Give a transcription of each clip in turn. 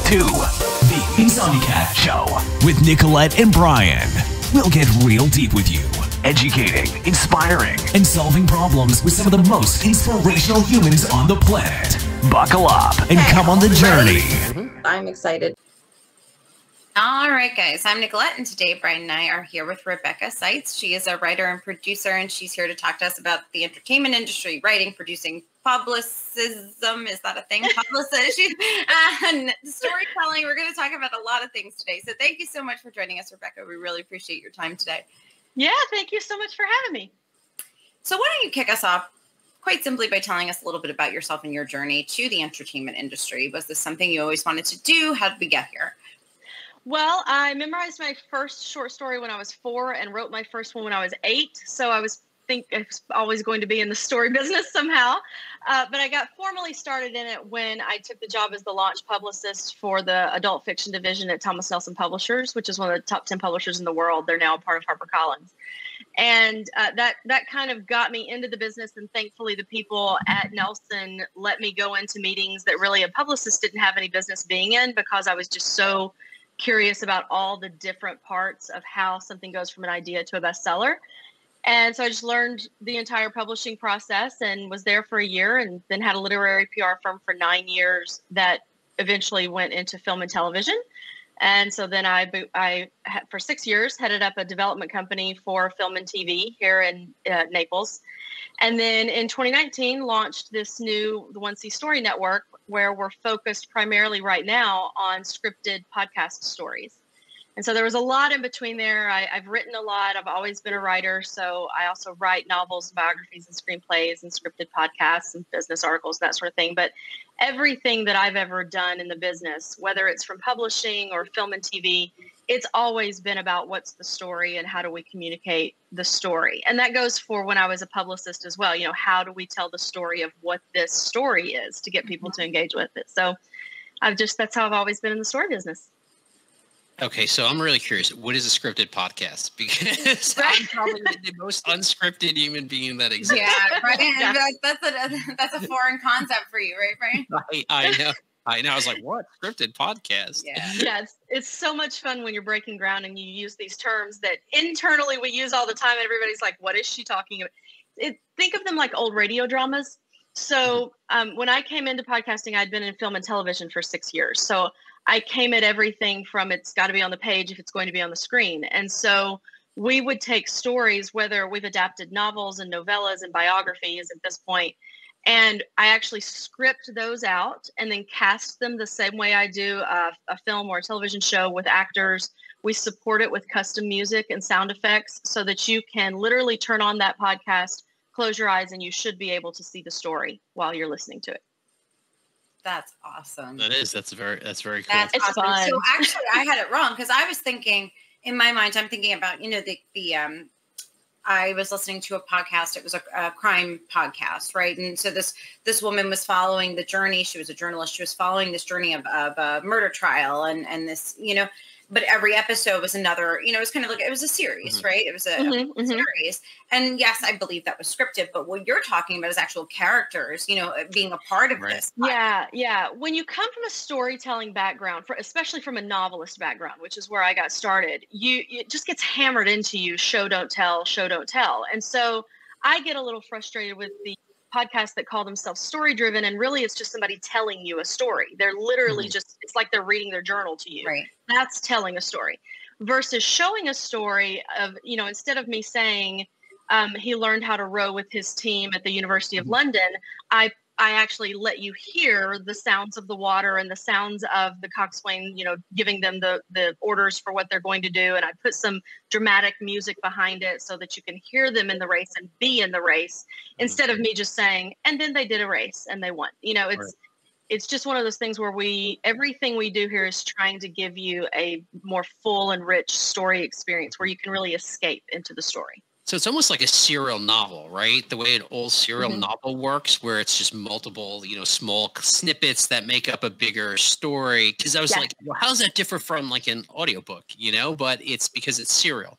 to the Insomnicat Show with Nicolette and Brian. We'll get real deep with you, educating, inspiring, and solving problems with some of the most inspirational humans on the planet. Buckle up and come on the journey. I'm excited. All right, guys, I'm Nicolette, and today Brian and I are here with Rebeca Seitz. She is a writer and producer, and she's here to talk to us about the entertainment industry, writing, producing, publicism. Is that a thing? Publicity and storytelling. We're going to talk about a lot of things today. So thank you so much for joining us, Rebecca. We really appreciate your time today. Yeah, thank you so much for having me. So why don't you kick us off quite simply by telling us a little bit about yourself and your journey to the entertainment industry. Was this something you always wanted to do? How did we get here? Well, I memorized my first short story when I was 4 and wrote my first one when I was 8. So I was always going to be in the story business somehow. But I got formally started in it when I took the job as the launch publicist for the adult fiction division at Thomas Nelson Publishers, which is one of the top 10 publishers in the world. They're now a part of HarperCollins. And that kind of got me into the business. And thankfully, the people at Nelson let me go into meetings that really a publicist didn't have any business being in, because I was just so curious about all the different parts of how something goes from an idea to a bestseller. And so I just learned the entire publishing process and was there for a year, and then had a literary PR firm for 9 years that eventually went into film and television. And so then I for 6 years, headed up a development company for film and TV here in Naples. And then in 2019, launched this new The 1C Story Network, where we're focused primarily right now on scripted podcast stories. And so there was a lot in between there. I've written a lot. I've always been a writer. So I also write novels, biographies, and screenplays, and scripted podcasts and business articles, that sort of thing. But everything that I've ever done in the business, whether it's from publishing or film and TV, it's always been about what's the story and how do we communicate the story. And that goes for when I was a publicist as well. You know, how do we tell the story of what this story is to get people to engage with it? So that's how I've always been in the story business. Okay, so I'm really curious. What is a scripted podcast? Because I'm probably the most unscripted human being that exists. Yeah, right. That's a foreign concept for you, right, Brian? I know. I was like, what? Scripted podcast? Yeah, it's so much fun when you're breaking ground and you use these terms that internally we use all the time, and everybody's like, what is she talking about? Think of them like old radio dramas. So when I came into podcasting, I'd been in film and television for 6 years. So I came at everything from it's got to be on the page if it's going to be on the screen. And so we would take stories, whether we've adapted novels and novellas and biographies at this point, and I actually script those out and then cast them the same way I do a film or a television show with actors. We support it with custom music and sound effects so that you can literally turn on that podcast, close your eyes, and you should be able to see the story while you're listening to it. That's awesome. That's very cool. That's it's awesome. fun. So actually, I had it wrong, because I was thinking in my mind, I'm thinking about, I was listening to a podcast. It was a crime podcast, right? And so this woman was following the journey. She was a journalist. She was following this journey of a murder trial, and this, but every episode was another, it was kind of like, it was a series, right? It was a series. And yes, I believe that was scripted, but what you're talking about is actual characters, being a part of this. Yeah. When you come from a storytelling background, especially from a novelist background, which is where I got started, it just gets hammered into you, show, don't tell, show, don't tell. And so I get a little frustrated with the podcasts that call themselves story driven, and really it's just somebody telling you a story. They're literally it's like they're reading their journal to you. Right. That's telling a story versus showing a story of, instead of me saying he learned how to row with his team at the University of London, I actually let you hear the sounds of the water and the sounds of the coxswain, giving them the orders for what they're going to do. And I put some dramatic music behind it so that you can hear them in the race and be in the race, instead of me just saying, and then they did a race and they won. It's just one of those things where everything we do here is trying to give you a more full and rich story experience where you can really escape into the story. So it's almost like a serial novel, right? The way an old serial novel works, where it's just multiple, small snippets that make up a bigger story. Because I was like, well, how does that differ from like an audiobook, But it's because it's serial.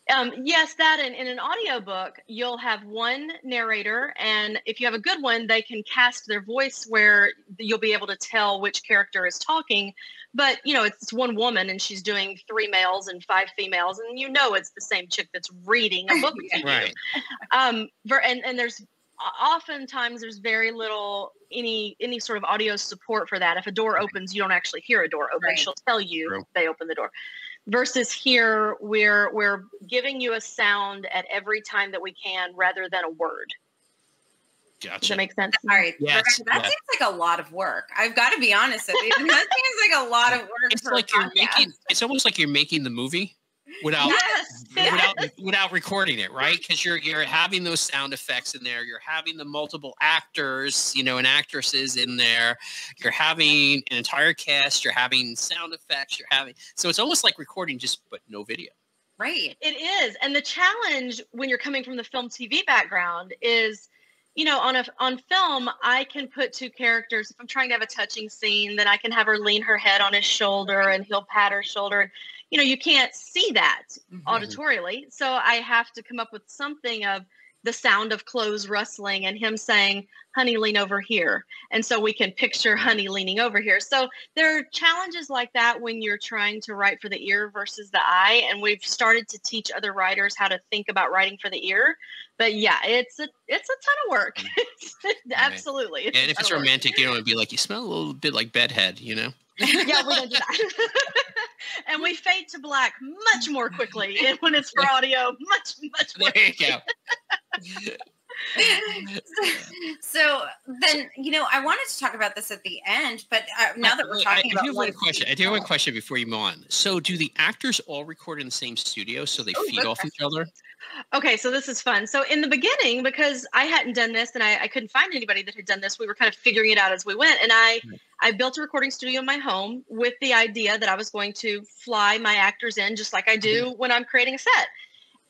Yes, that and in an audiobook, you'll have one narrator, and if you have a good one, they can cast their voice where you'll be able to tell which character is talking. But, it's one woman and she's doing 3 males and 5 females, and it's the same chick that's reading a book to you. Right. And there's oftentimes there's very little any sort of audio support for that. If a door opens, you don't actually hear a door open. Right. She'll tell you they open the door. Versus here, we're giving you a sound at every time that we can, rather than a word. Gotcha. Does that make sense? All right. Yes. That seems like a lot of work. I've got to be honest with you. That seems like a lot of work. It's like it's almost like you're making the movie without recording it, right? Because you're having those sound effects in there. You're having the multiple actors, and actresses in there. You're having an entire cast. You're having sound effects. So it's almost like recording, but no video. Right. It is. And the challenge when you're coming from the film TV background is, on film, I can put 2 characters. If I'm trying to have a touching scene, then I can have her lean her head on his shoulder and he'll pat her shoulder. You can't see that auditorially. So I have to come up with something of the sound of clothes rustling and him saying, "Honey, lean over here." And so we can picture Honey leaning over here. So there are challenges like that when you're trying to write for the ear versus the eye. And we've started to teach other writers how to think about writing for the ear. But yeah, it's a ton of work. Absolutely. And if it's romantic, it'd be like, you smell a little bit like bedhead, Yeah, we don't do that. And we fade to black much more quickly when it's for audio. Much more. There you go. So then, I wanted to talk about this at the end, but now that we're talking about, I do have one question before you move on. So, do the actors all record in the same studio so they feed off each other? Okay, so this is fun. So in the beginning, because I hadn't done this and I couldn't find anybody that had done this, we were kind of figuring it out as we went. And I built a recording studio in my home with the idea that I was going to fly my actors in just like I do when I'm creating a set.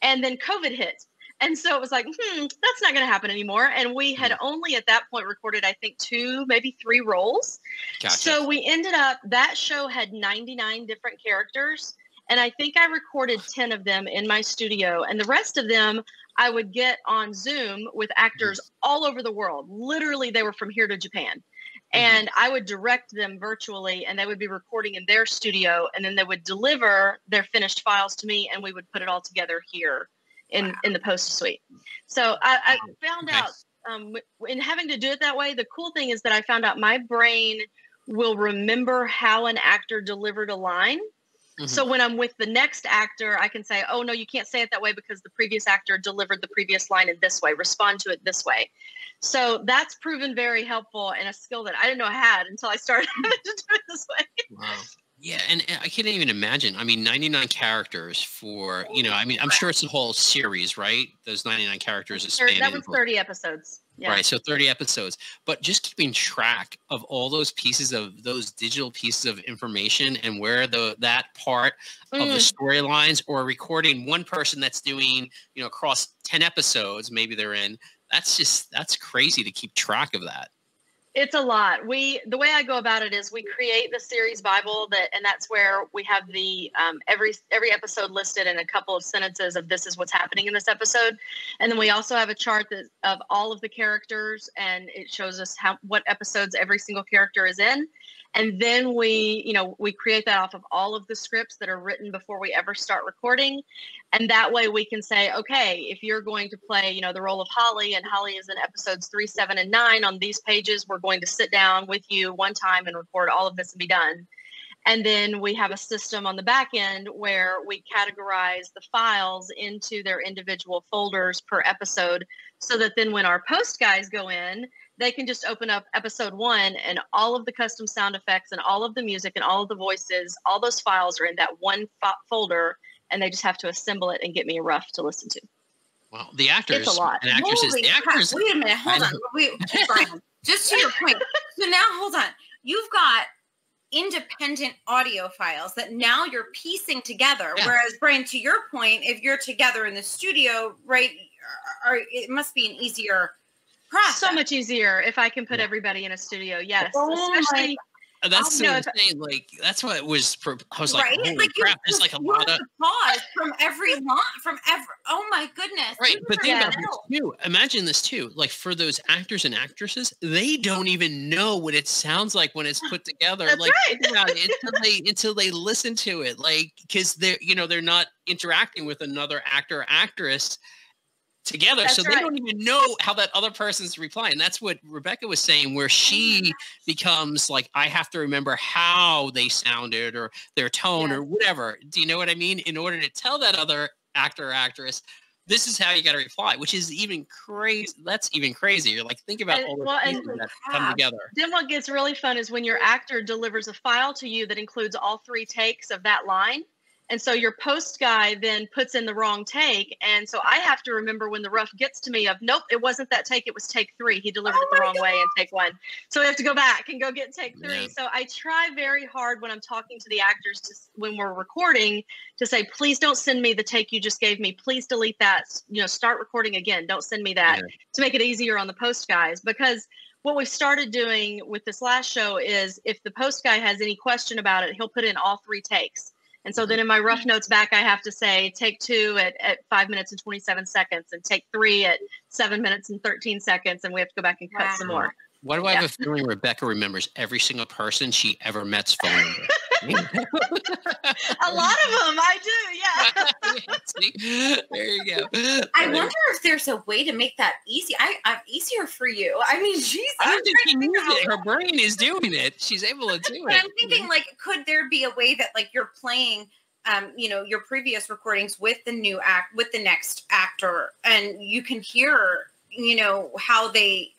And then COVID hit. And so it was like, that's not going to happen anymore. And we had only at that point recorded, I think, 2, maybe 3 roles. Gotcha. So we ended up, that show had 99 different characters. And I think I recorded 10 of them in my studio. And the rest of them I would get on Zoom with actors all over the world. Literally, they were from here to Japan. And I would direct them virtually, and they would be recording in their studio. And then they would deliver their finished files to me, and we would put it all together here in the post suite. So I found out in having to do it that way, the cool thing is that I found out my brain will remember how an actor delivered a line. So when I'm with the next actor, I can say, "Oh, no, you can't say it that way because the previous actor delivered the previous line in this way. Respond to it this way." So that's proven very helpful and a skill that I didn't know I had until I started having to do it this way. Wow. Yeah, and I can't even imagine. 99 characters for, I'm sure it's a whole series, right? Those 99 characters. That was 30 episodes. Yeah. Right, so 30 episodes. But just keeping track of all those digital pieces of information and where that part of the storylines, or recording one person that's doing, across 10 episodes, maybe they're in, that's crazy to keep track of that. It's a lot. The way I go about it is we create the series Bible and that's where we have the every episode listed in a couple of sentences of this is what's happening in this episode, and then we also have a chart of all of the characters, and it shows us what episodes every single character is in. And then we create that off of all of the scripts that are written before we ever start recording. And that way we can say, okay, if you're going to play, the role of Holly, and Holly is in episodes 3, 7, and 9 on these pages, we're going to sit down with you one time and record all of this and be done. And then we have a system on the back end where we categorize the files into their individual folders per episode, so that then when our post guys go in, they can just open up episode 1 and all of the custom sound effects and all of the music and all of the voices, all those files are in that one folder, and they just have to assemble it and get me a rough to listen to. Wow. The actors it's a lot. and actresses. Wait a minute. Hold on. Wait, Brian, just to your point. So now, hold on. You've got independent audio files that now you're piecing together. Yeah. Whereas, Brian, to your point, if you're together in the studio, right, it must be an easier process. So much easier if I can put everybody in a studio. Yes. That's so insane. Like, that's what it was. I was like, right? holy Like crap! There's like a lot of pause from every line, oh my goodness! Right, but think about this too. Imagine this too. Like for those actors and actresses, they don't even know what it sounds like when it's put together. That's like right. think about it until they listen to it. Like because they're not interacting with another actor or actress together, That's so they don't even know how that other person's replying. That's what Rebecca was saying, where she becomes like, I have to remember how they sounded or their tone or whatever. Do you know what I mean? In order to tell that other actor or actress, this is how you got to reply, which is even crazy. That's even crazier. Like think about all the pieces that come together. Then what gets really fun is when your actor delivers a file to you that includes all 3 takes of that line. And so your post guy then puts in the wrong take. And so I have to remember when the rough gets to me of, nope, it wasn't that take. It was take 3. He delivered it the wrong way in take 1. So we have to go back and go get take 3. Yeah. So I try very hard when I'm talking to the actors when we're recording to say, please don't send me the take you just gave me. Please delete that. Start recording again. Don't send me that to make it easier on the post guys. Because what we've started doing with this last show is if the post guy has any question about it, he'll put in all 3 takes. And so then in my rough notes back, I have to say take 2 at 5 minutes and 27 seconds and take 3 at 7 minutes and 13 seconds. And we have to go back and cut some more. Why do I have a feeling Rebecca remembers every single person she ever met's phone number? A lot of them, I do, yeah. See? There you go. I wonder if there's a way to make that easy. I'm easier for you. I mean, geez, I don't think she needs it. Her brain is doing it. She's able to do it. I'm thinking, like, could there be a way that, like, you're playing, your previous recordings with the new with the next actor, and you can hear, how they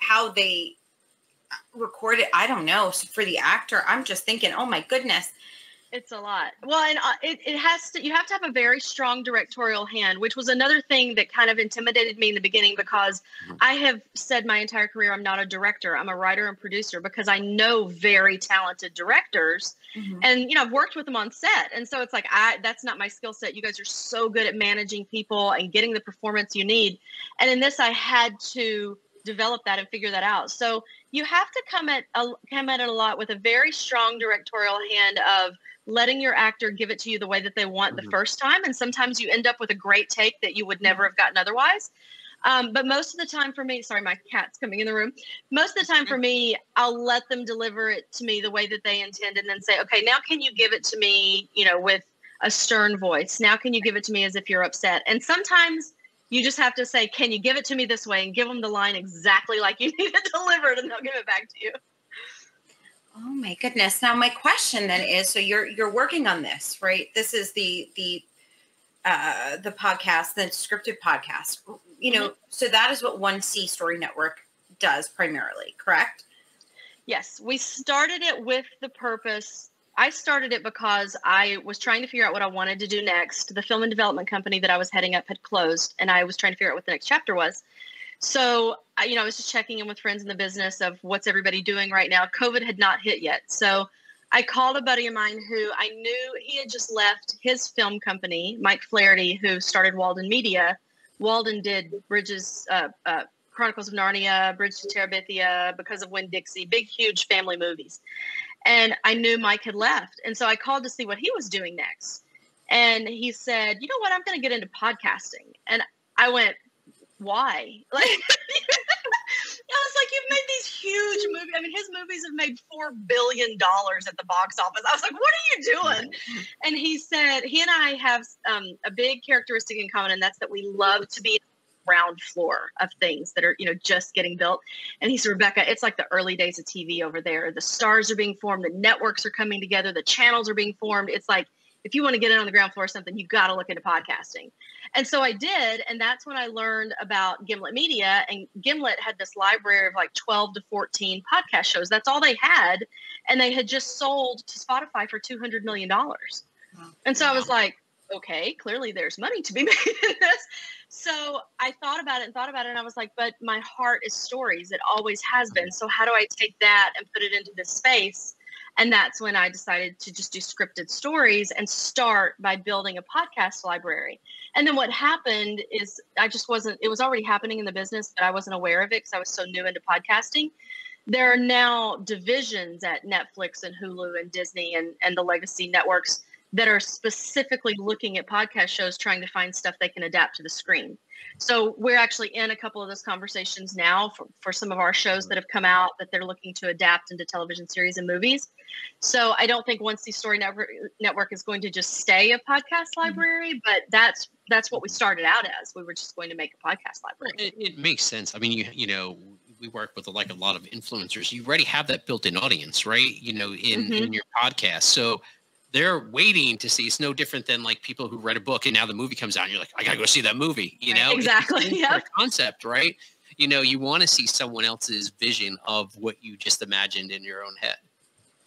record it. I don't know. So for the actor, I'm just thinking, oh my goodness. It's a lot. Well, and you have to have a very strong directorial hand, which was another thing that kind of intimidated me in the beginning, because I have said my entire career, I'm not a director. I'm a writer and producer, because I know very talented directors and, I've worked with them on set. And so it's like, that's not my skill set. You guys are so good at managing people and getting the performance you need. And in this, I had to develop that and figure that out. So you have to come at it a lot with a very strong directorial hand of letting your actor give it to you the way that they want the first time. And sometimes you end up with a great take that you would never have gotten otherwise. But most of the time for me, sorry, my cat's coming in the room. Most of the time for me, I'll let them deliver it to me the way that they intend, and then say, okay, now can you give it to me, with a stern voice? Now can you give it to me as if you're upset? And sometimes you just have to say, can you give it to me this way, and give them the line exactly like you need it delivered, and they'll give it back to you. Oh my goodness. Now my question then is, so you're working on this, right? This is the podcast, the scripted podcast, so that is what 1C Story Network does primarily, correct? Yes. We started it with the purpose. I started it because I was trying to figure out what I wanted to do next. The film and development company that I was heading up had closed, and I was trying to figure out what the next chapter was. So, I was just checking in with friends in the business of what's everybody doing right now. COVID had not hit yet. So I called a buddy of mine who I knew he had just left his film company, Mike Flaherty, who started Walden Media. Walden did Bridges, Chronicles of Narnia, Bridge to Terabithia, Because of Winn-Dixie, big, huge family movies. And I knew Mike had left. And so I called to see what he was doing next. And he said, you know what, I'm going to get into podcasting. And I went, why? Like, I was like, you've made these huge movies. I mean, his movies have made $4 billion at the box office. I was like, what are you doing? And he said, he and I have a big characteristic in common, and that's that we love to be on the ground floor of things that are, just getting built. And he said, Rebecca, it's like the early days of TV over there. The stars are being formed. The networks are coming together. The channels are being formed. It's like, if you want to get in on the ground floor of something, you got to look into podcasting. And so I did. And that's when I learned about Gimlet Media. And Gimlet had this library of like 12 to 14 podcast shows. That's all they had. And they had just sold to Spotify for $200 million. And so I was like, okay, clearly there's money to be made in this. So I thought about it. And I was like, but my heart is stories. It always has been. So how do I take that and put it into this space? And that's when I decided to just do scripted stories and start by building a podcast library. And then what happened is it was already happening in the business, but I wasn't aware of it because I was so new into podcasting. there are now divisions at Netflix and Hulu and Disney and the legacy networks that are specifically looking at podcast shows, trying to find stuff they can adapt to the screen. So we're actually in a couple of those conversations now for some of our shows that have come out that they're looking to adapt into television series and movies. So I don't think One C Story Network is going to just stay a podcast library, but that's what we started out as. We were just going to make a podcast library. It makes sense. I mean, you know, we work with like a lot of influencers. You already have that built-in audience, right? You know, in your podcast. So they're waiting to see. It's no different than like people who read a book and now the movie comes out and you're like, I gotta go see that movie. You know, exactly. Yeah. Concept, right? You know, you want to see someone else's vision of what you just imagined in your own head.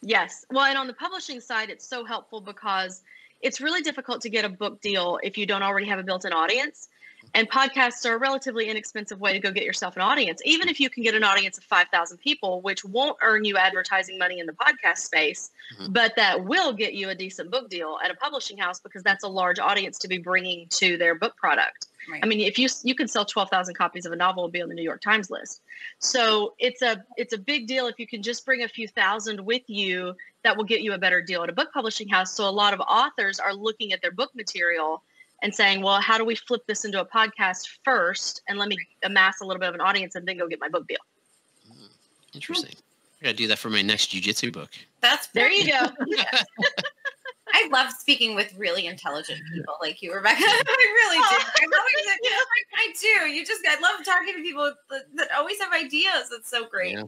Yes. Well, and on the publishing side, it's so helpful because it's really difficult to get a book deal if you don't already have a built-in audience. And podcasts are a relatively inexpensive way to go get yourself an audience, even if you can get an audience of 5,000 people, which won't earn you advertising money in the podcast space, but that will get you a decent book deal at a publishing house because that's a large audience to be bringing to their book product. Right. I mean, if you can sell 12,000 copies of a novel and be on the New York Times list. So it's a big deal if you can just bring a few thousand with you. That will get you a better deal at a book publishing house. So a lot of authors are looking at their book material and saying, well, how do we flip this into a podcast first? And let me amass a little bit of an audience and then go get my book deal. Interesting. I got to do that for my next jiu-jitsu book. There you go. I love speaking with really intelligent people like you, Rebecca. I really do. I do. I love talking to people that always have ideas. It's so great. Yeah.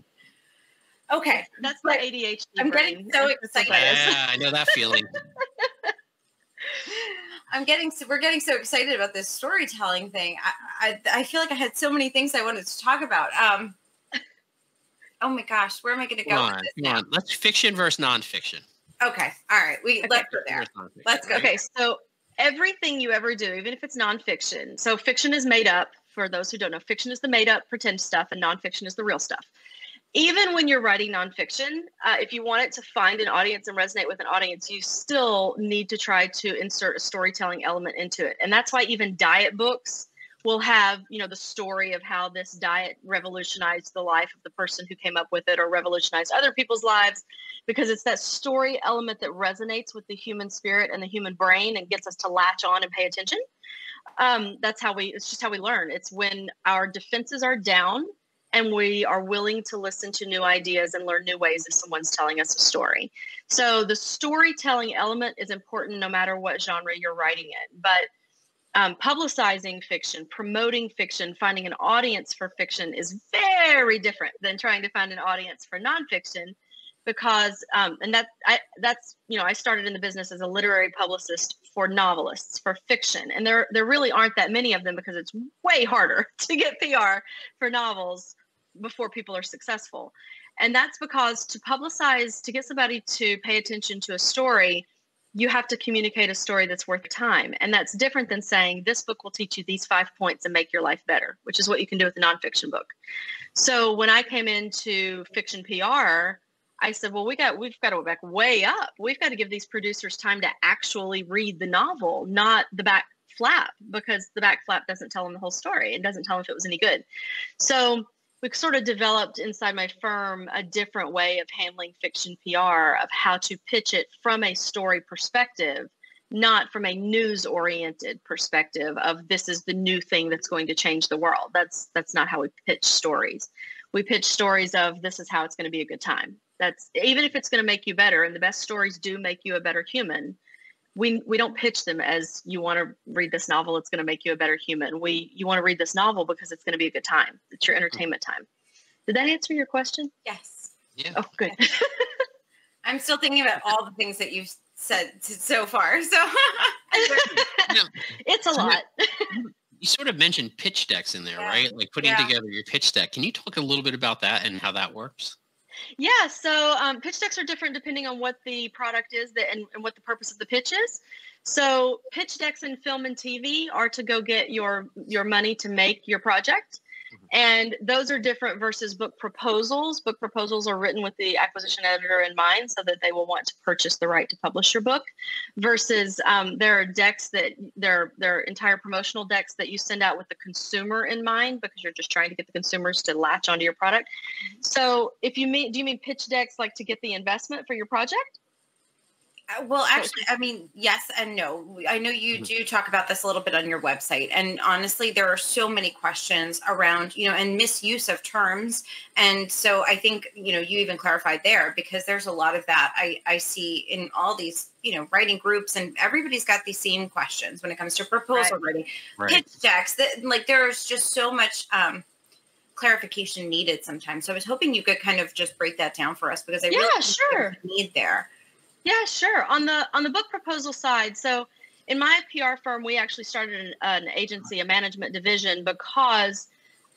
Okay. That's my ADHD. I'm getting so excited. Yeah, I know that feeling. We're getting so excited about this storytelling thing. I feel like I had so many things I wanted to talk about. Oh my gosh, where am I going to go with this now? Let's fiction versus nonfiction. Okay. All right. Let's go there. Let's go. Okay. So everything you ever do, even if it's nonfiction. So fiction is made up. For those who don't know, fiction is the made up pretend stuff and nonfiction is the real stuff. Even when you're writing nonfiction, if you want it to find an audience and resonate with an audience, you still need to try to insert a storytelling element into it. And that's why even diet books will have, the story of how this diet revolutionized the life of the person who came up with it or revolutionized other people's lives, because it's that story element that resonates with the human spirit and the human brain and gets us to latch on and pay attention. It's just how we learn. It's when our defenses are down and we are willing to listen to new ideas and learn new ways if someone's telling us a story. So the storytelling element is important no matter what genre you're writing in. But publicizing fiction, promoting fiction, finding an audience for fiction is very different than trying to find an audience for nonfiction, because I started in the business as a literary publicist for novelists, for fiction, and there really aren't that many of them because it's way harder to get PR for novels before people are successful. And that's because to publicize, to get somebody to pay attention to a story, you have to communicate a story that's worth time. And that's different than saying this book will teach you these 5 points and make your life better, which is what you can do with a nonfiction book. So when I came into fiction PR, I said, well, we've got to go back way up. We've got to give these producers time to actually read the novel, not the back flap, because the back flap doesn't tell them the whole story. It doesn't tell them if it was any good. So we sort of developed inside my firm a different way of handling fiction PR, of how to pitch it from a story perspective, not from a news-oriented perspective of this is the new thing that's going to change the world. That's not how we pitch stories. We pitch stories of this is how it's going to be a good time. That's even if it's going to make you better, and the best stories do make you a better human. We don't pitch them as you want to read this novel, it's going to make you a better human. You want to read this novel because it's going to be a good time. It's your entertainment time. Did that answer your question? Yes. Yeah. Oh, good. I'm still thinking about all the things that you've said so far. So it's a lot. You sort of mentioned pitch decks in there, right? Like putting together your pitch deck. Can you talk a little bit about that and how that works? Yeah, so pitch decks are different depending on what the product is and what the purpose of the pitch is. So pitch decks in film and TV are to go get your money to make your project. And those are different versus book proposals. Book proposals are written with the acquisition editor in mind so that they will want to purchase the right to publish your book, versus there are decks that there are entire promotional decks that you send out with the consumer in mind, because you're just trying to get the consumers to latch onto your product. So do you mean pitch decks like to get the investment for your project? Well, actually, I mean, yes and no. I know you do talk about this a little bit on your website. And honestly, there are so many questions around, and misuse of terms. And so I think, you even clarified there, because there's a lot of that I see in all these, writing groups, and everybody's got these same questions when it comes to proposal writing, pitch decks, that like there's just so much clarification needed sometimes. So I was hoping you could kind of just break that down for us, because I really think there's a need there. Yeah, sure. On the book proposal side, so in my PR firm, we actually started an agency, a management division, because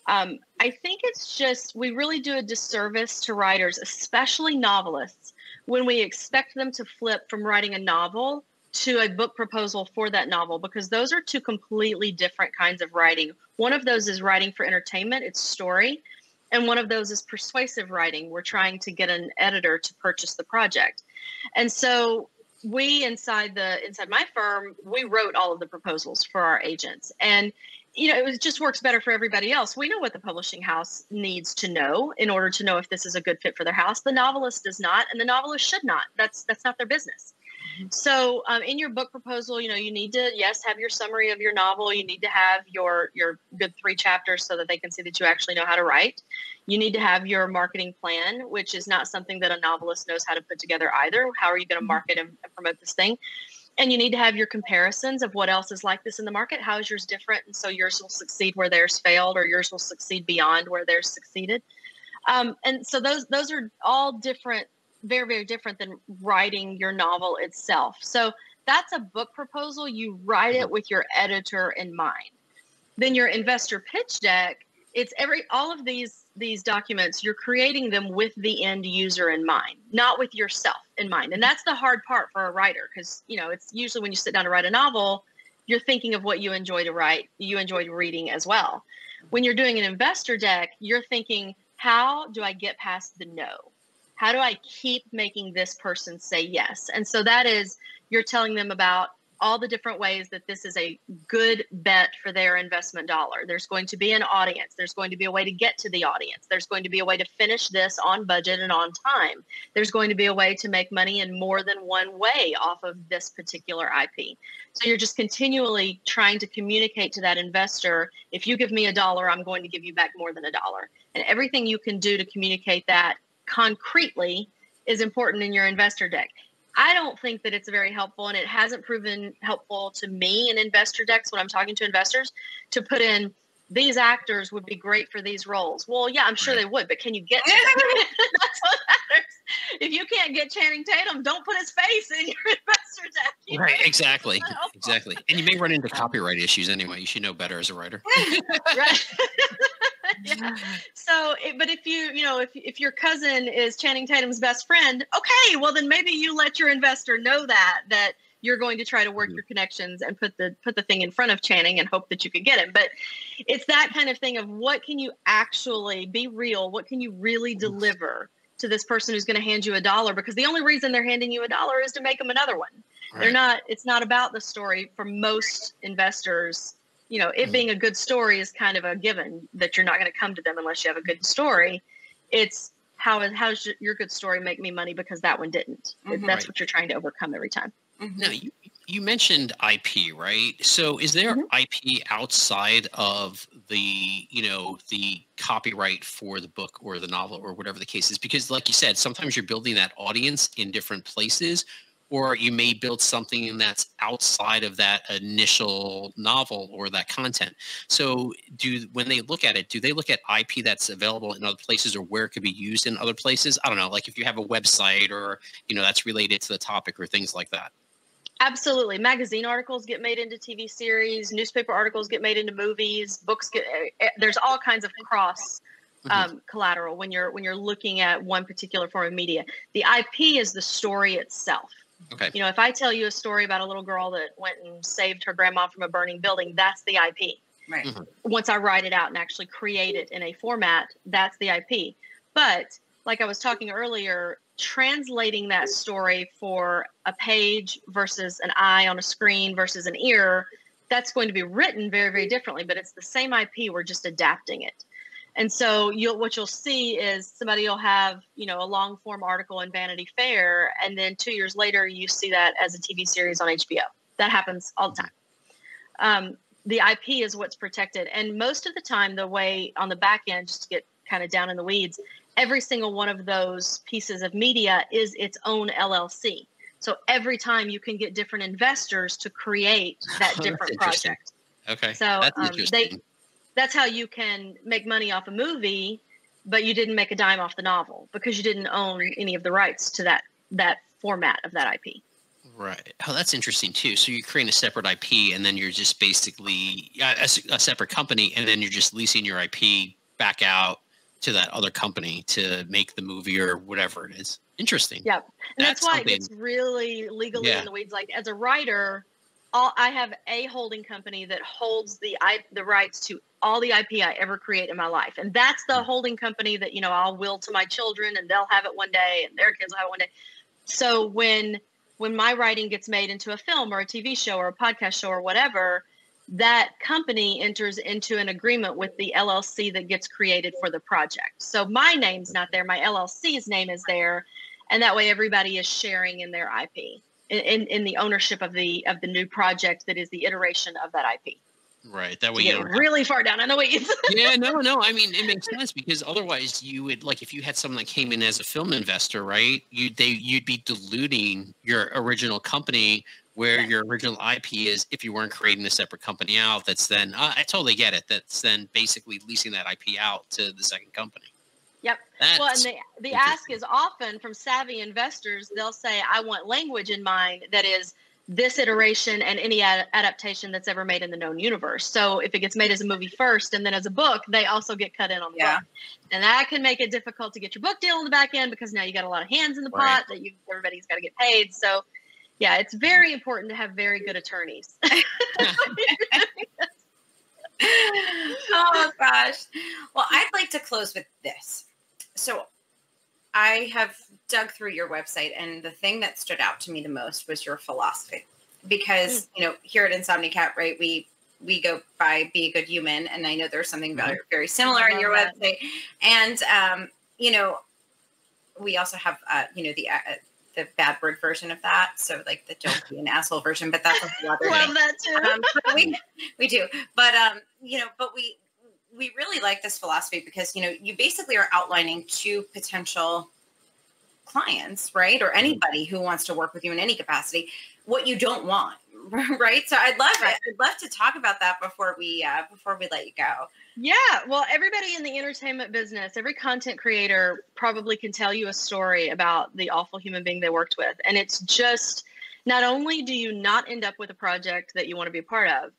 I think it's just, we really do a disservice to writers, especially novelists, when we expect them to flip from writing a novel to a book proposal for that novel, because those are two completely different kinds of writing. One of those is writing for entertainment, it's story, and one of those is persuasive writing. We're trying to get an editor to purchase the project. And so we inside my firm, we wrote all of the proposals for our agents. And, it just works better for everybody else. We know what the publishing house needs to know in order to know if this is a good fit for their house. The novelist does not, and the novelist should not. That's not their business. So in your book proposal, you need to, have your summary of your novel. You need to have your good 3 chapters so that they can see that you actually know how to write. You need to have your marketing plan, which is not something that a novelist knows how to put together either. How are you going to market and promote this thing? And you need to have your comparisons of what else is like this in the market. How is yours different? And so yours will succeed where theirs failed, or yours will succeed beyond where theirs succeeded. And so those are all different, very, very different than writing your novel itself. So that's a book proposal. You write it with your editor in mind. Then your investor pitch deck, it's all of these documents, you're creating them with the end user in mind, not with yourself in mind. And that's the hard part for a writer, because, it's usually when you sit down to write a novel, you're thinking of what you enjoy to write, you enjoy reading as well. When you're doing an investor deck, you're thinking, how do I get past the no? How do I keep making this person say yes? And so that is, you're telling them about all the different ways that this is a good bet for their investment dollar. There's going to be an audience. There's going to be a way to get to the audience. There's going to be a way to finish this on budget and on time. There's going to be a way to make money in more than one way off of this particular IP. So you're just continually trying to communicate to that investor, if you give me $1, I'm going to give you back more than $1. And everything you can do to communicate that concretely is important in your investor deck. I don't think that it's very helpful, and it hasn't proven helpful to me in investor decks when I'm talking to investors, to put in, these actors would be great for these roles. Well, yeah, I'm sure they would, but can you get to them? That's what matters. If you can't get Channing Tatum, don't put his face in your investor deck. Right, exactly. Exactly. And you may run into copyright issues anyway. You should know better as a writer. Right. Yeah. So, but if if your cousin is Channing Tatum's best friend, okay, well then maybe you let your investor know that you're going to try to work your connections and put the thing in front of Channing and hope that you could get him. But it's that kind of thing of, what can you actually be real? What can you really deliver to this person who's going to hand you $1? Because the only reason they're handing you $1 is to make them another one. Right. It's not about the story for most investors. It being a good story is kind of a given that you're not going to come to them unless you have a good story. It's how's your good story make me money because that one didn't. That's what you're trying to overcome every time. Now, you mentioned IP, right? So is there IP outside of the copyright for the book or the novel or whatever the case is? Because like you said, sometimes you're building that audience in different places, or you may build something that's outside of that initial novel or that content. So when they look at it, do they look at IP that's available in other places, or where it could be used in other places? I don't know, like if you have a website or, that's related to the topic or things like that. Absolutely. Magazine articles get made into TV series, newspaper articles get made into movies, books there's all kinds of cross collateral when you're looking at one particular form of media. The IP is the story itself. Okay. If I tell you a story about a little girl that went and saved her grandma from a burning building, that's the IP. Right. Once I write it out and actually create it in a format, that's the IP. But like I was talking earlier, translating that story for a page versus an eye on a screen versus an ear, that's going to be written very, very differently, but it's the same IP. We're just adapting it. And so what you'll see is somebody will have, you know, a long form article in Vanity Fair, and then 2 years later, you see that as a TV series on HBO. That happens all the time. The IP is what's protected. And most of the time, the way on the back end, just to get kind of down in the weeds, every single one of those pieces of media is its own LLC. So every time you can get different investors to create that different project. Okay. So that's interesting. that's how you can make money off a movie, but you didn't make a dime off the novel because you didn't own any of the rights to that format of that IP. Right. Oh, that's interesting too. So you're creating a separate IP, and then you're just basically a separate company, and then you're just leasing your IP back out to that other company to make the movie or whatever it is. Interesting. Yeah. And that's why it gets really legally in the weeds. Like as a writer, I have a holding company that holds the rights to all the IP I ever create in my life. And that's the holding company that, you know, I'll will to my children and they'll have it one day and their kids will have it one day. So when my writing gets made into a film or a TV show or a podcast show or whatever, that company enters into an agreement with the LLC that gets created for the project. So my name's not there. My LLC's name is there. And that way everybody is sharing in their IP, in the ownership of the new project that is the iteration of that IP. Right. That way you get really far down. I know what you said. Yeah, no. I mean, it makes sense because otherwise you would, like, if you had someone that came in as a film investor, right? You'd be diluting your original company where your original IP is if you weren't creating a separate company out. That's then I totally get it. That's then basically leasing that IP out to the second company. Yep. Well, and the ask is often from savvy investors. They'll say, I want language in mind that is this iteration and any adaptation that's ever made in the known universe. So if it gets made as a movie first and then as a book, they also get cut in on the book. And that can make it difficult to get your book deal on the back end because now you got a lot of hands in the pot that everybody's got to get paid. So yeah, it's very important to have very good attorneys. Oh gosh. Well, I'd like to close with this. So I have dug through your website, and the thing that stood out to me the most was your philosophy, because, you know, here at Insomnicat, right, we go by be a good human. And I know there's something very, very similar in your website. And, you know, we also have, you know, the bad word version of that. So like the don't be an asshole version, but that's a whole other Love thing. that too. We do. But, you know, but we really like this philosophy because, you know, you basically are outlining two potential clients, right? Or anybody who wants to work with you in any capacity, what you don't want, right? So I'd love to talk about that before we let you go. Yeah. Well, everybody in the entertainment business, every content creator probably can tell you a story about the awful human being they worked with. And it's just, not only do you not end up with a project that you want to be a part of,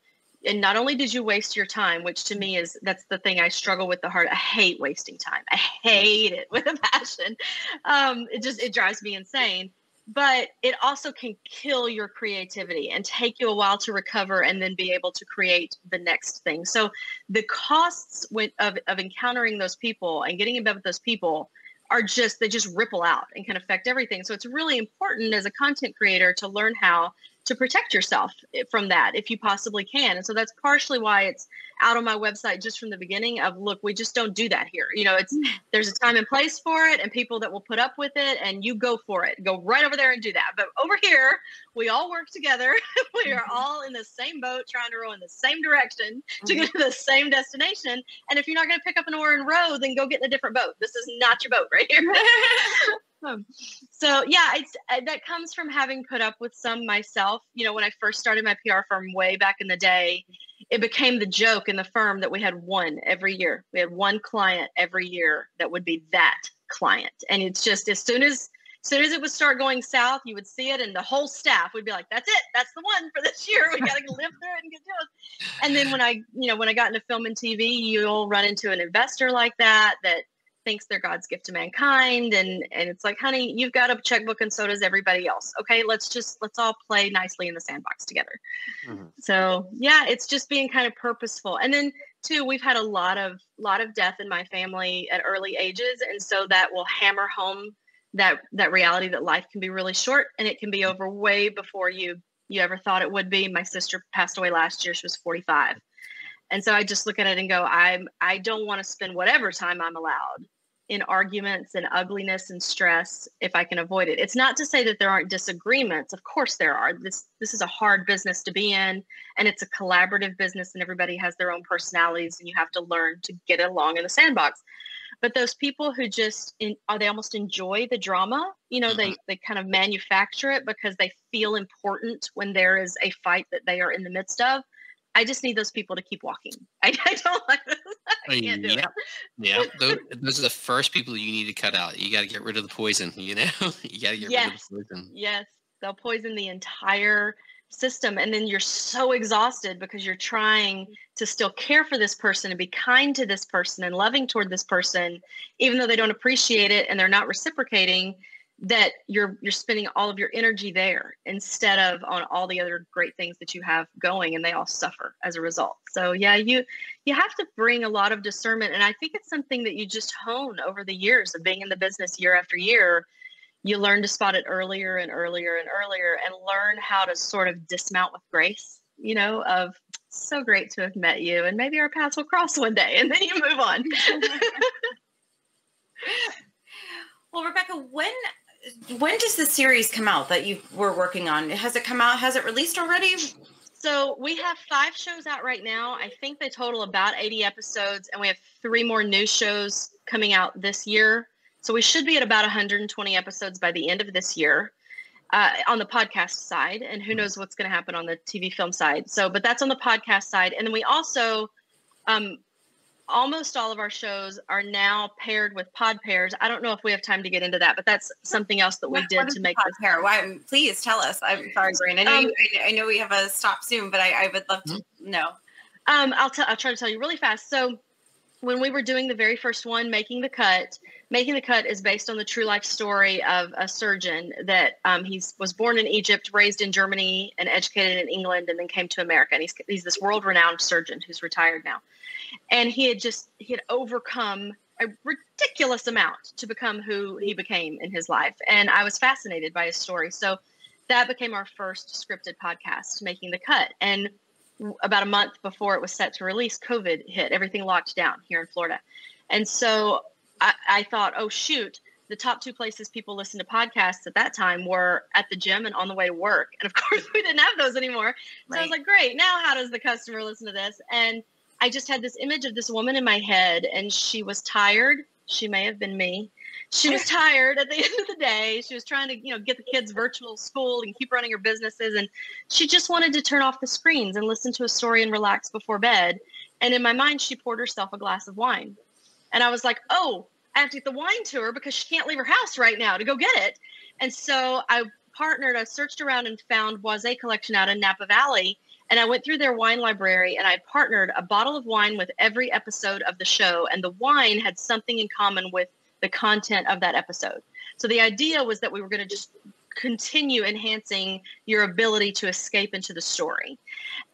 and not only did you waste your time, which to me that's the thing I struggle with the hard. I hate wasting time. I hate it with a passion. It drives me insane. But it also can kill your creativity and take you a while to recover and then be able to create the next thing. So the costs of encountering those people and getting in bed with those people they just ripple out and can affect everything. So it's really important as a content creator to learn how to protect yourself from that if you possibly can. And so that's partially why it's out on my website just from the beginning of, look, we just don't do that here. You know, there's a time and place for it and people that will put up with it, and you go for it. Go right over there and do that. But over here, we all work together. We are all in the same boat trying to row in the same direction to get to the same destination. And if you're not going to pick up an oar and row, then go get in a different boat. This is not your boat right here. So yeah, that comes from having put up with some myself. You know, when I first started my PR firm way back in the day, it became the joke in the firm that we had one every year. We had one client every year that would be that client. And it's just, as soon as it would start going south, you would see it, and the whole staff would be like, that's it. That's the one for this year. We got to live through it and get to it. And then when I got into film and TV, you'll run into an investor like that thinks they're God's gift to mankind. And it's like, honey, you've got a checkbook and so does everybody else. Okay, let's all play nicely in the sandbox together. Mm-hmm. So yeah, it's just being kind of purposeful. And then too, we've had a lot of death in my family at early ages. And so that will hammer home that reality that life can be really short and it can be over way before you ever thought it would be. My sister passed away last year. She was 45. And so I just look at it and go, I don't want to spend whatever time I'm allowed in arguments and ugliness and stress if I can avoid it. It's not to say that there aren't disagreements. Of course there are. This is a hard business to be in, and it's a collaborative business, and everybody has their own personalities, and you have to learn to get along in the sandbox. But those people who they almost enjoy the drama, they kind of manufacture it because they feel important when there is a fight that they are in the midst of. I just need those people to keep walking. I don't like this. I can't do it. Yeah. Those are the first people you need to cut out. You got to get rid of the poison, You got to get rid of the poison. Yes. They'll poison the entire system. And then you're so exhausted because you're trying to still care for this person and be kind to this person and loving toward this person, even though they don't appreciate it and they're not reciprocating, that you're spending all of your energy there instead of on all the other great things that you have going, and they all suffer as a result. So yeah, you have to bring a lot of discernment, and I think it's something that you just hone over the years of being in the business year after year. You learn to spot it earlier and earlier and earlier, and learn how to sort of dismount with grace, of so great to have met you, and maybe our paths will cross one day, and then you move on. Well, Rebecca, when does the series come out that you were working on? Has it come out? Has it released already? So we have 5 shows out right now. I think they total about 80 episodes, and we have 3 more new shows coming out this year. So we should be at about 120 episodes by the end of this year on the podcast side, and who knows what's going to happen on the TV film side. So, but that's on the podcast side. And then we also, almost all of our shows are now paired with pod pairs. I don't know if we have time to get into that, but that's something else that we did to make pod pair. Why? Please tell us. I'm sorry, Brian. I know we have a stop soon, but I would love to know. I'll try to tell you really fast. So when we were doing the very first one, Making the Cut is based on the true life story of a surgeon that he was born in Egypt, raised in Germany, and educated in England, and then came to America. And he's this world-renowned surgeon who's retired now. And he had overcome a ridiculous amount to become who he became in his life. And I was fascinated by his story. So that became our first scripted podcast, Making the Cut. And about a month before it was set to release, COVID hit. Everything locked down here in Florida. And so I thought, oh, shoot, the top 2 places people listen to podcasts at that time were at the gym and on the way to work. And of course, we didn't have those anymore. So I was like, great, now how does the customer listen to this? And I just had this image of this woman in my head, and she was tired. She may have been me. She was tired at the end of the day. She was trying to, get the kids virtual school and keep running her businesses. And she just wanted to turn off the screens and listen to a story and relax before bed. And in my mind, she poured herself a glass of wine. And I was like, oh, I have to get the wine to her because she can't leave her house right now to go get it. And so I searched around and found Boisé Collection out in Napa Valley. And I went through their wine library, and I partnered a bottle of wine with every episode of the show. And the wine had something in common with the content of that episode. So the idea was that we were going to just continue enhancing your ability to escape into the story.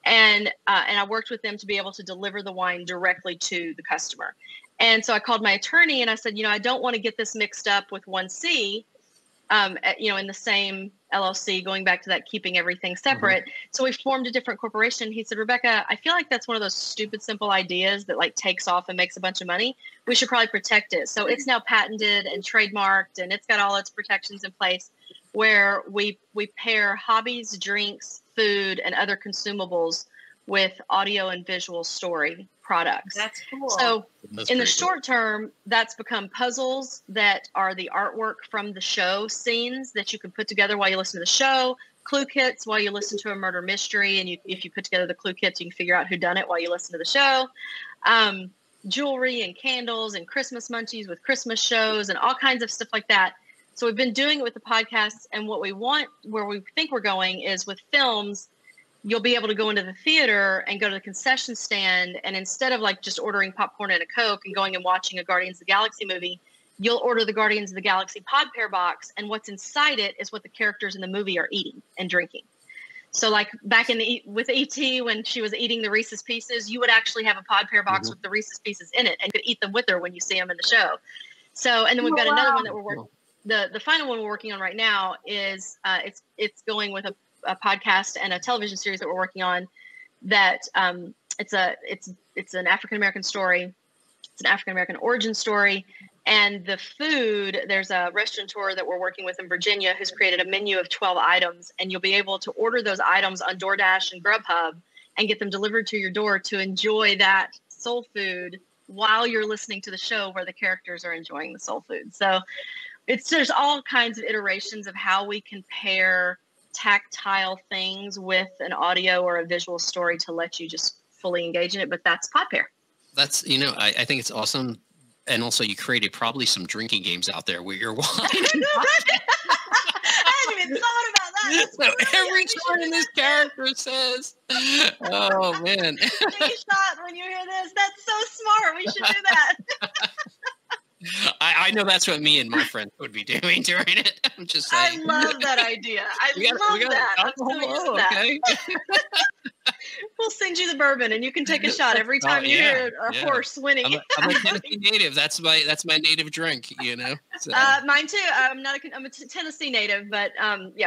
And I worked with them to be able to deliver the wine directly to the customer. And so I called my attorney and I said, I don't want to get this mixed up with 1C, in the same LLC, going back to that, keeping everything separate. Mm-hmm. So we formed a different corporation. He said, Rebecca, I feel like that's one of those stupid, simple ideas that takes off and makes a bunch of money. We should probably protect it. So it's now patented and trademarked, and it's got all its protections in place where we pair hobbies, drinks, food, and other consumables with audio and visual story products. That's cool. So in the short term, that's become puzzles that are the artwork from the show scenes that you can put together while you listen to the show, clue kits while you listen to a murder mystery. And if you put together the clue kits, you can figure out who done it while you listen to the show. Jewelry and candles and Christmas munchies with Christmas shows and all kinds of stuff like that. So we've been doing it with the podcasts, and what we want, where we think we're going, is with films. you'll be able to go into the theater and go to the concession stand. And instead of like just ordering popcorn and a Coke and going and watching a Guardians of the Galaxy movie, you'll order the Guardians of the Galaxy pod pair box. And what's inside it is what the characters in the movie are eating and drinking. So like back with E.T. when she was eating the Reese's Pieces, you would actually have a pod pair box with the Reese's Pieces in it and could eat them with her when you see them in the show. So, and then we've got another one that we're working. The final one we're working on right now is it's going with a podcast and a television series that we're working on. That it's an African American story. It's an African American origin story, and the food. There's a restaurateur that we're working with in Virginia who's created a menu of 12 items, and you'll be able to order those items on DoorDash and Grubhub and get them delivered to your door to enjoy that soul food while you're listening to the show where the characters are enjoying the soul food. So there's all kinds of iterations of how we can pair tactile things with an audio or a visual story to let you just fully engage in it. But that's pod pair. That's, I think it's awesome. And also you created probably some drinking games out there where you're watching. I hadn't even thought about that. So every time this character says, oh man. Take a shot when you hear this. That's so smart. We should do that. I know that's what me and my friends would be doing during it. I'm just saying. I love that idea. I love that. I'm so into that. Okay. We'll send you the bourbon, and you can take a shot every time you hear a horse winning. I'm a Tennessee native. That's my native drink. So. Mine too. I'm a Tennessee native, but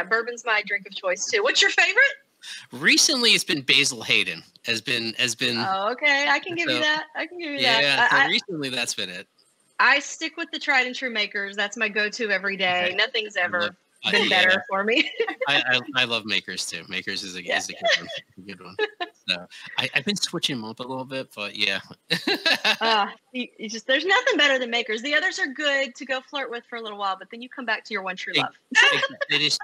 bourbon's my drink of choice too. What's your favorite? Recently, it's been Basil Hayden. Has been. Oh, okay. I can give you that. Yeah. Recently, that's been it. I stick with the tried and true makers. That's my go-to every day. Okay. Nothing's ever been better for me. I love makers too. Makers is a good one. So I've been switching them up a little bit, but yeah. There's nothing better than makers. The others are good to go flirt with for a little while, but then you come back to your one true love. That is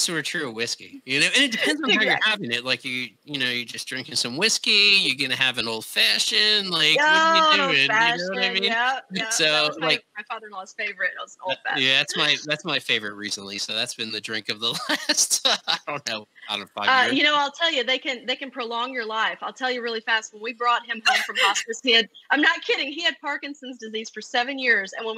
sort of true of whiskey, and it depends on how you're having it. Like you're just drinking some whiskey. You're gonna have an old fashioned. Like what are you doing? You know what I mean? Yeah. So my father-in-law's favorite was old fashioned. Yeah, that's my favorite recently. So that's been the drink of the last. I don't know. Out of 5 years. I'll tell you, they can prolong your life. I'll tell you really fast. When we brought him home from hospice, I'm not kidding. He had Parkinson's disease for 7 years. And when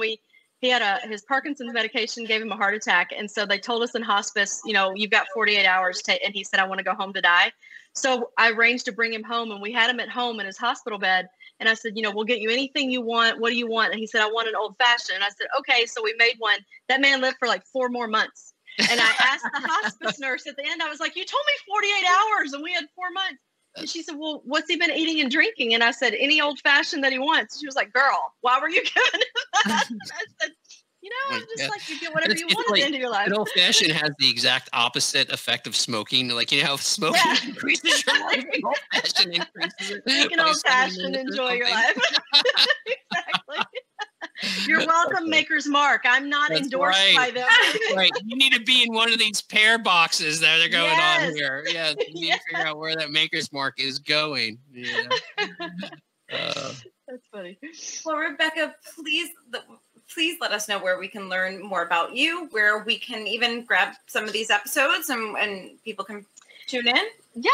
he had his Parkinson's medication gave him a heart attack. And so they told us in hospice, you've got 48 hours and he said, I want to go home to die. So I arranged to bring him home, and we had him at home in his hospital bed. And I said, we'll get you anything you want. What do you want? And he said, I want an old fashioned. And I said, okay. So we made one. That man lived for like 4 more months. And I asked the hospice nurse at the end, I was like, you told me 48 hours and we had 4 months. And she said, well, what's he been eating and drinking? And I said, any old fashioned that he wants. She was like, girl, why were you giving him that? And I said, like you get whatever you want at the end of your life. An old fashioned has the exact opposite effect of smoking. Like, how smoking increases your life, an old fashioned increases it. Make an old fashioned, enjoy your life. Exactly. You're welcome, Maker's Mark. I'm not endorsed by them. Right. You need to be in one of these pair boxes that are going on here. Yeah. You need to figure out where that Maker's Mark is going. That's funny. Well, Rebecca, please let us know where we can learn more about you, where we can even grab some of these episodes and people can tune in. Yeah.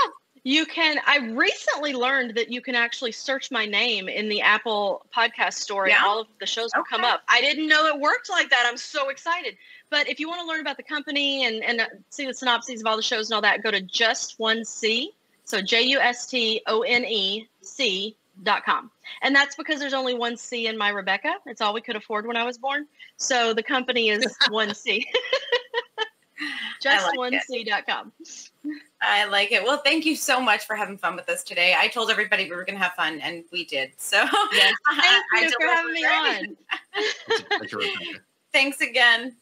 You can. I recently learned that you can actually search my name in the Apple podcast store and all of the shows will come up. I didn't know it worked like that. I'm so excited. But if you want to learn about the company and see the synopses of all the shows and all that, go to just1c. So JUSTONEC.com. And that's because there's only one C in my Rebeca. It's all we could afford when I was born. So the company is 1C. Just1c.com. I like it. Well, thank you so much for having fun with us today. I told everybody we were going to have fun, and we did. So yes. Thank you for having me on. Thanks again.